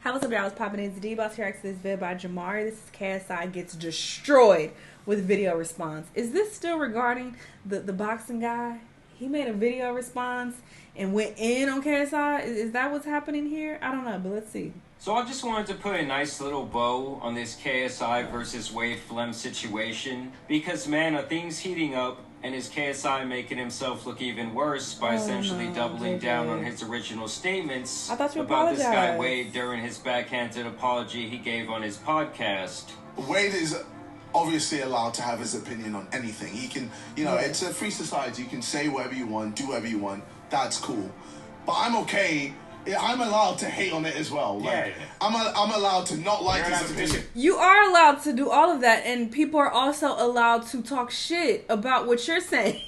Hi, what's up, y'all? It's popping in. It's D-Boss here. This vid by Jamari. This is KSI gets destroyed with video response. Is this still regarding the boxing guy? He made a video response and went in on KSI. Is that what's happening here? I don't know, but let's see. So I just wanted to put a nice little bow on this KSI versus Wade Flem situation because, man, are things heating up, and is KSI making himself look even worse by essentially doubling down on his original statements about this guy Wade during his backhanded apology he gave on his podcast. Wade is obviously allowed to have his opinion on anything. He can, it's a free society. You can say whatever you want, do whatever you want. That's cool. But I'm okay. I'm allowed to hate on it as well. Like, I'm allowed to not like his opinion. You are allowed to do all of that, and people are also allowed to talk shit about what you're saying.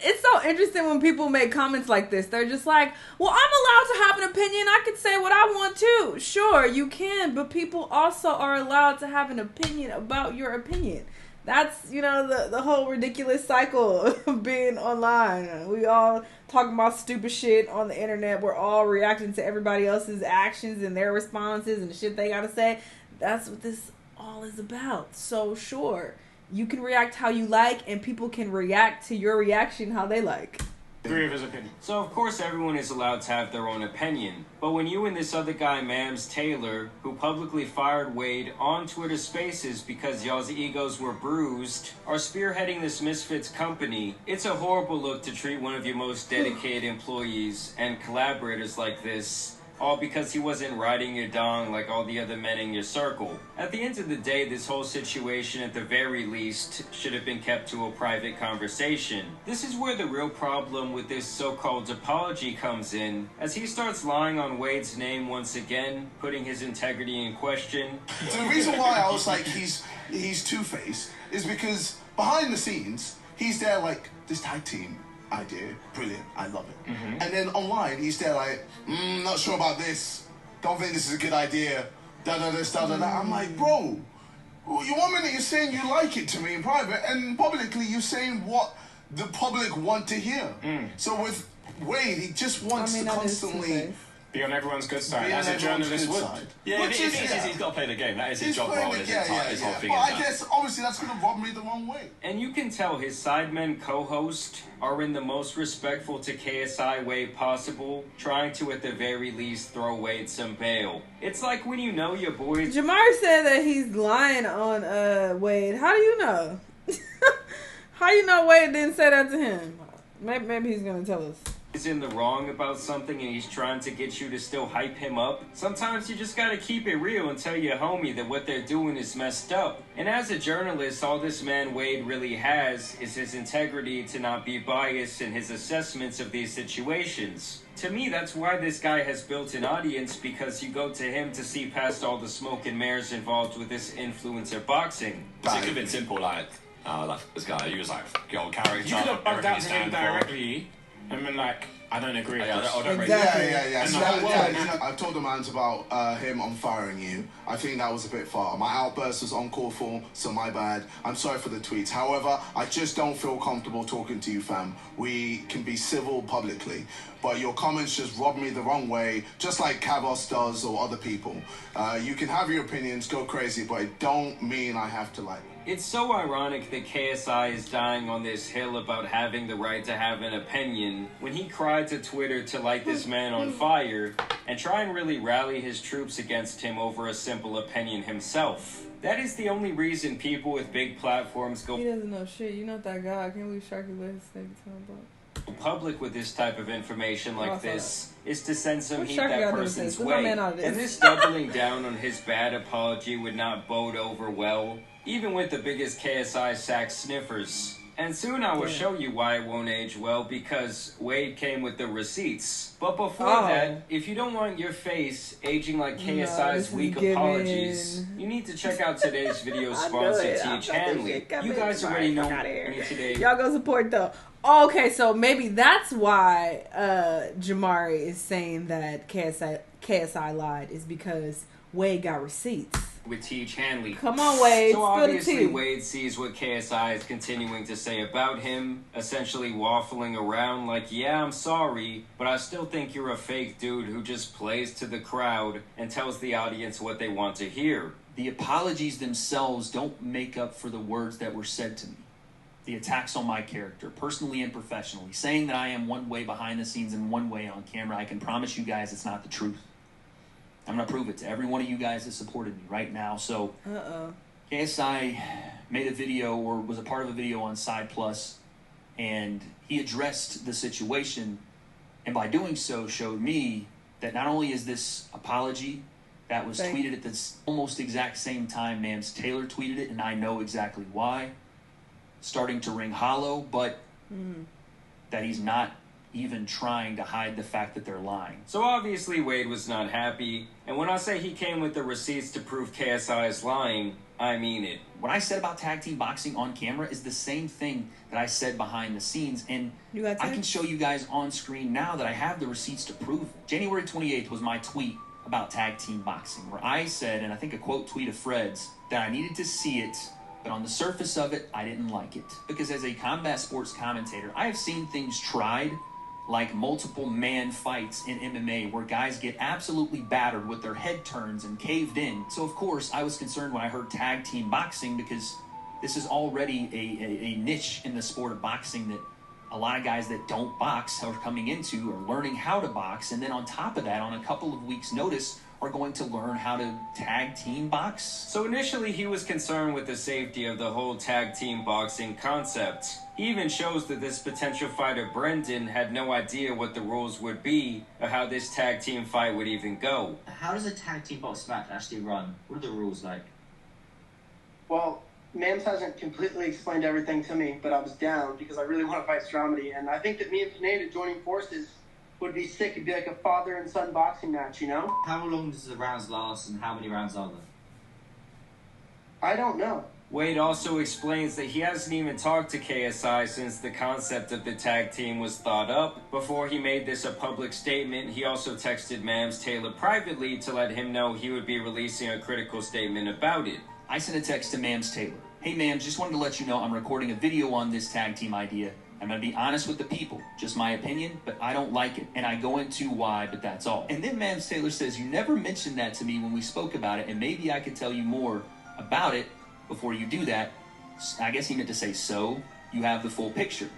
It's so interesting when people make comments like this. They're just like, well, I'm allowed to have an opinion. I can say what I want to. Sure, you can, but people also are allowed to have an opinion about your opinion. That's, the whole ridiculous cycle of being online. We all talking about stupid shit on the internet. We're all reacting to everybody else's actions and their responses and the shit they gotta say. That's what this all is about. So sure, you can react how you like, and people can react to your reaction how they like. Agree with his opinion. So of course everyone is allowed to have their own opinion, but when you and this other guy Mams Taylor, who publicly fired Wade on Twitter Spaces because y'all's egos were bruised, are spearheading this Misfits company, it's a horrible look to treat one of your most dedicated employees and collaborators like this, all because he wasn't riding your dong like all the other men in your circle. At the end of the day, this whole situation at the very least should have been kept to a private conversation. This is where the real problem with this so-called apology comes in, as he starts lying on Wade's name once again, putting his integrity in question. The reason why I was like he's two-faced is because behind the scenes, he's there like, this tag team idea, brilliant, I love it. Mm-hmm. And then online, he's there like, not sure about this, don't think this is a good idea, this, da. I'm like, bro, you one minute you're saying you like it to me in private, and publicly you're saying what the public want to hear. So with Wade, he just wants to constantly be on everyone's good side, as a journalist would. Yeah, he's got to play the game. That is his job role. His whole thing. But I guess, obviously, that's going to rub me the wrong way. And you can tell his sidemen co-host are in the most respectful to KSI way possible, trying to, at the very least, throw Wade some bail. It's like when you know your boys... Jamar said that he's lying on Wade. How do you know? How you know Wade didn't say that to him? Maybe he's going to tell us. Is in the wrong about something and he's trying to get you to still hype him up. Sometimes you just gotta keep it real and tell your homie that what they're doing is messed up. And as a journalist, all this man Wade really has is his integrity to not be biased in his assessments of these situations. To me, that's why this guy has built an audience, because you go to him to see past all the smoke and mirrors involved with this influencer boxing. So it could have been simple, like this guy, he was like, your character. You could have bugged out to him directly. I mean, like, I don't agree with this. Yeah. So I told the man about him on firing you. I think that was a bit far. My outburst was uncalled for, so my bad. I'm sorry for the tweets. However, I just don't feel comfortable talking to you, fam. We can be civil publicly, but your comments just rub me the wrong way, just like Kavos does or other people. You can have your opinions, go crazy, but it don't mean I have to like them. It's so ironic that KSI is dying on this hill about having the right to have an opinion when he cried to Twitter to light this man on fire and try and really rally his troops against him over a simple opinion himself. That is the only reason people with big platforms go... He doesn't know shit. You're not that guy. I can't believe Sharky let his thing tell about. Public with this type of information like this is to send some heat that person's way. And this doubling down on his bad apology would not bode over well, even with the biggest KSI sack sniffers. And soon I will show you why it won't age well, because Wade came with the receipts. But before that, if you don't want your face aging like KSI's weak apologies, you need to check out today's video sponsor, Teach Hanley. You guys already know me today. Y'all go support though. Okay, so maybe that's why Jamari is saying that KSI lied, is because Wade got receipts. with Teach Hanley. Come on, Wade. So Spill the obviously tea. Wade sees what KSI is continuing to say about him, essentially waffling around like, yeah, I'm sorry, but I still think you're a fake dude who just plays to the crowd and tells the audience what they want to hear. The apologies themselves don't make up for the words that were said to me. The attacks on my character, personally and professionally, saying that I am one way behind the scenes and one way on camera. I can promise you guys it's not the truth. I'm going to prove it to every one of you guys that supported me right now. So, KSI made a video, or was a part of a video on Side Plus, and he addressed the situation, and by doing so showed me that not only is this apology that was tweeted at this almost exact same time Mams Taylor tweeted it, and I know exactly why, starting to ring hollow, but that he's not even trying to hide the fact that they're lying. So obviously Wade was not happy, and when I say he came with the receipts to prove KSI is lying, I mean it. What I said about tag team boxing on camera is the same thing that I said behind the scenes, and I can show you guys on screen now that I have the receipts to prove it. January 28th was my tweet about tag team boxing, where I said, and I think a quote tweet of Fred's, that I needed to see it, but on the surface of it, I didn't like it. Because as a combat sports commentator, I have seen things tried, like multiple man fights in MMA where guys get absolutely battered with their head turns and caved in. So of course I was concerned when I heard tag team boxing, because this is already a niche in the sport of boxing that a lot of guys that don't box are coming into, or learning how to box, and then on top of that, on a couple of weeks' notice, are going to learn how to tag team box. So initially he was concerned with the safety of the whole tag team boxing concept. He even shows that this potential fighter Brendan had no idea what the rules would be, or how this tag team fight would even go. How does a tag team boxing match actually run? What are the rules like? Well, Mams hasn't completely explained everything to me, but I was down because I really want to fight Stromedy, and I think that me and Pineda joining forces would be sick. It'd be like a father and son boxing match, you know? How long does the rounds last, and how many rounds are there? I don't know. Wade also explains that he hasn't even talked to KSI since the concept of the tag team was thought up. Before he made this a public statement, he also texted Mams Taylor privately to let him know he would be releasing a critical statement about it. I sent a text to Mams Taylor. Hey Mams, just wanted to let you know I'm recording a video on this tag team idea. I'm going to be honest with the people. Just my opinion, but I don't like it. And I go into why, but that's all. And then Mams Taylor says, you never mentioned that to me when we spoke about it, and maybe I could tell you more about it before you do that. I guess he meant to say, so you have the full picture.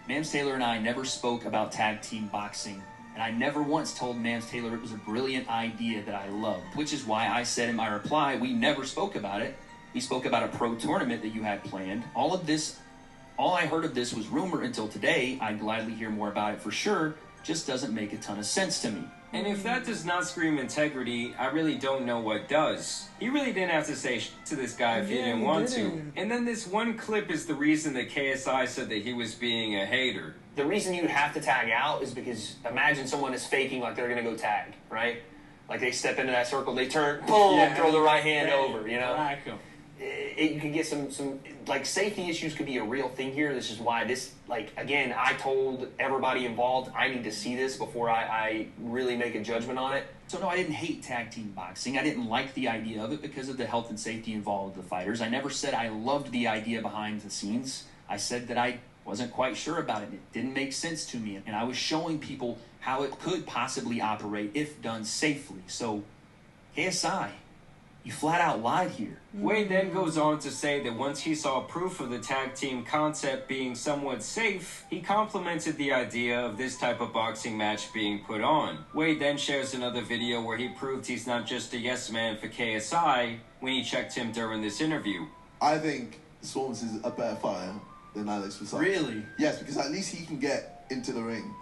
Mams Taylor and I never spoke about tag team boxing, and I never once told Mams Taylor it was a brilliant idea that I loved, which is why I said in my reply, we never spoke about it. We spoke about a pro tournament that you had planned. All I heard of this was rumor until today. I'd gladly hear more about it for sure. Just doesn't make a ton of sense to me. And if that does not scream integrity, I really don't know what does. He really didn't have to say to this guy if he didn't want to. And then this one clip is the reason that KSI said that he was being a hater. The reason you'd have to tag out is because imagine someone is faking like they're going to go tag, right? Like they step into that circle, they turn, boom, throw the right hand over, you know? Right, cool. You could get some like safety issues could be a real thing here. This is why this, like, again, I told everybody involved I need to see this before I really make a judgment on it. So no, I didn't hate tag team boxing. I didn't like the idea of it because of the health and safety involved with the fighters. I never said I loved the idea behind the scenes. I said that I wasn't quite sure about it. It didn't make sense to me. And I was showing people how it could possibly operate if done safely. So, KSI, you flat out lied here. Wade then goes on to say that once he saw proof of the tag team concept being somewhat safe, he complimented the idea of this type of boxing match being put on. Wade then shares another video where he proved he's not just a yes man for KSI when he checked him during this interview. I think Swarms is a better fighter than Alex Vasari. Really? Yes, because at least he can get into the ring.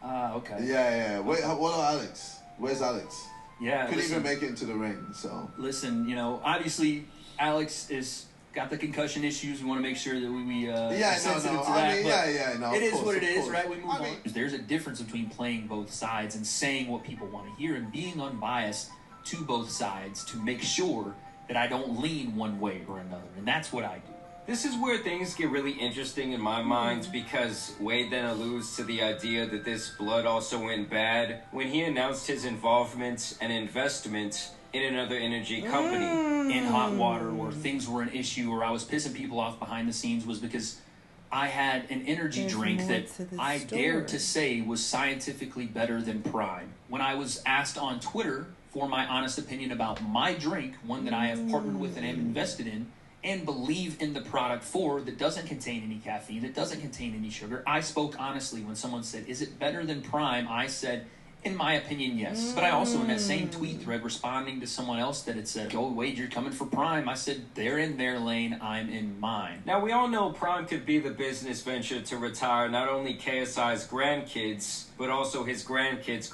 Okay. Yeah. Wait, what about Alex? Where's Alex? Yeah, couldn't even make it into the ring, so. Listen, you know, obviously Alex is got the concussion issues. We want to make sure that we sensitive to that. It is what it is, right? We move on. There's a difference between playing both sides and saying what people want to hear and being unbiased to both sides to make sure that I don't lean one way or another, and that's what I do. This is where things get really interesting in my mind, because Wade then alludes to the idea that this blood also went bad when he announced his involvement and investment in another energy company. In hot water, where things were an issue, or I was pissing people off behind the scenes, was because I had an energy drink that I dared to say was scientifically better than Prime. When I was asked on Twitter for my honest opinion about my drink, one that I have partnered with and am invested in, and believe in the product for, that doesn't contain any caffeine, that doesn't contain any sugar, I spoke honestly when someone said, is it better than Prime? I said, in my opinion, yes. But I also, in that same tweet thread, responding to someone else that had said, oh, Wade, you're coming for Prime, I said, they're in their lane, I'm in mine. Now, we all know Prime could be the business venture to retire not only KSI's grandkids, but also his grandkids'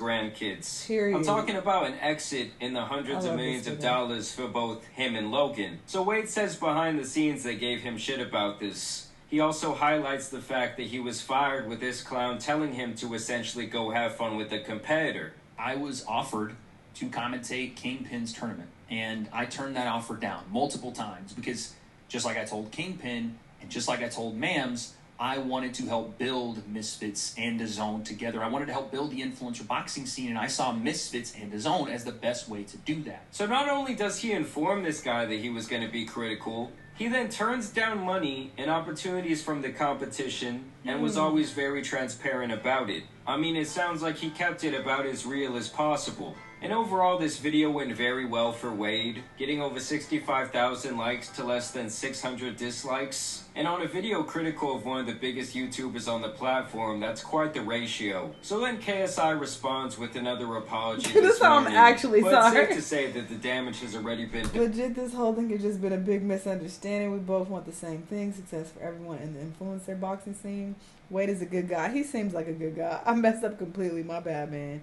Period. I'm talking about an exit in the hundreds of millions of dollars for both him and Logan. So Wade says behind the scenes they gave him shit about this. He also highlights the fact that he was fired with this clown telling him to essentially go have fun with a competitor. I was offered to commentate Kingpin's tournament, and I turned that offer down multiple times because just like I told Kingpin and just like I told Mams, I wanted to help build Misfits and DAZN together. I wanted to help build the influencer boxing scene, and I saw Misfits and DAZN as the best way to do that. So not only does he inform this guy that he was going to be critical, he then turns down money and opportunities from the competition and was always very transparent about it. I mean, it sounds like he kept it about as real as possible. And overall, this video went very well for Wade, getting over 65,000 likes to less than 600 dislikes. And on a video critical of one of the biggest YouTubers on the platform, that's quite the ratio. So then KSI responds with another apology this morning. I'm actually but sorry. it's safe to say that the damage has already been done. Legit, this whole thing has just been a big misunderstanding. We both want the same thing, success for everyone in the influencer boxing scene. Wade is a good guy. He seems like a good guy. I messed up completely. My bad, man.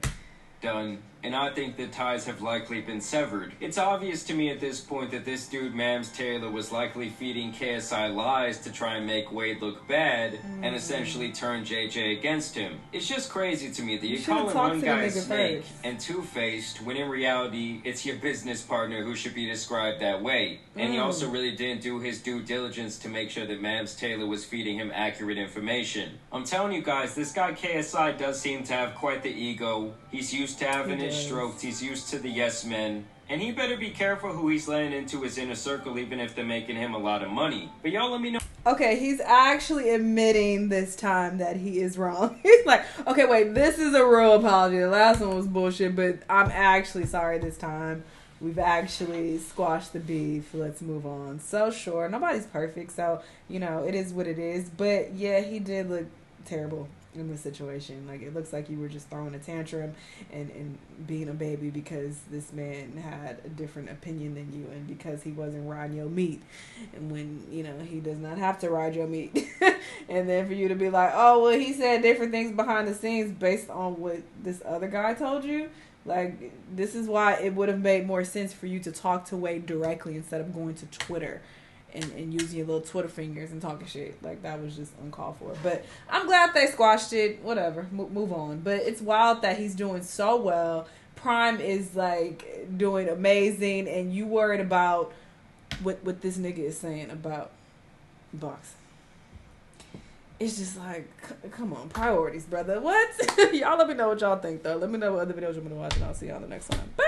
Done, and I think the ties have likely been severed. It's obvious to me at this point that this dude Mams Taylor was likely feeding KSI lies to try and make Wade look bad and essentially turn JJ against him. It's just crazy to me that you're calling one guy a snake and two-faced when in reality it's your business partner who should be described that way. And he also really didn't do his due diligence to make sure that Mams Taylor was feeding him accurate information. I'm telling you guys, this guy KSI does seem to have quite the ego. He's used to having his strokes. He's used to the yes men. And he better be careful who he's letting into his inner circle, even if they're making him a lot of money. But y'all let me know. Okay, he's actually admitting this time that he is wrong. He's like, okay, wait, this is a real apology. The last one was bullshit, but I'm actually sorry this time. We've actually squashed the beef. Let's move on. So sure, nobody's perfect, so, you know, it is what it is. But yeah, he did look terrible in this situation. Like, it looks like you were just throwing a tantrum and being a baby because this man had a different opinion than you and because he wasn't riding your meat. And when, you know, he does not have to ride your meat. And then for you to be like, oh, well, he said different things behind the scenes based on what this other guy told you. Like, this is why it would have made more sense for you to talk to Wade directly instead of going to Twitter and using your little Twitter fingers and talking shit. Like, that was just uncalled for. But I'm glad they squashed it. Whatever. Move on. But it's wild that he's doing so well. Prime is, like, doing amazing. And you worried about what this nigga is saying about boxing. It's just like, come on, priorities, brother. What? Y'all let me know what y'all think, though. Let me know what other videos you want me to watch, and I'll see y'all in the next time. Bye.